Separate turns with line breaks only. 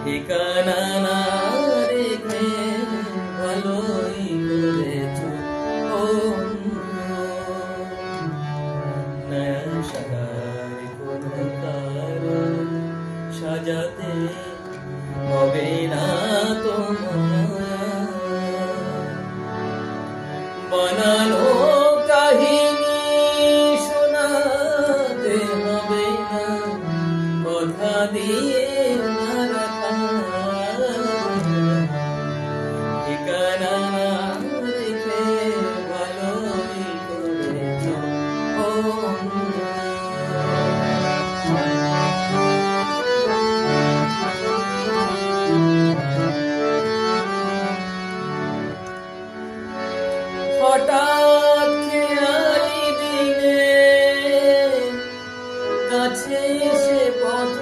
ঠিকানা না রেখে ভালোই করেছ নয়া সাজার কোনো কারণ সাজাতে হবে না তোমার বানানো কাহিনী শোনাতে হবে না কথা দিয়ে ঠিকানা না রেখে ভালোই করেছ হঠাৎ খেয়ালি দিনে কাছে এসে পথ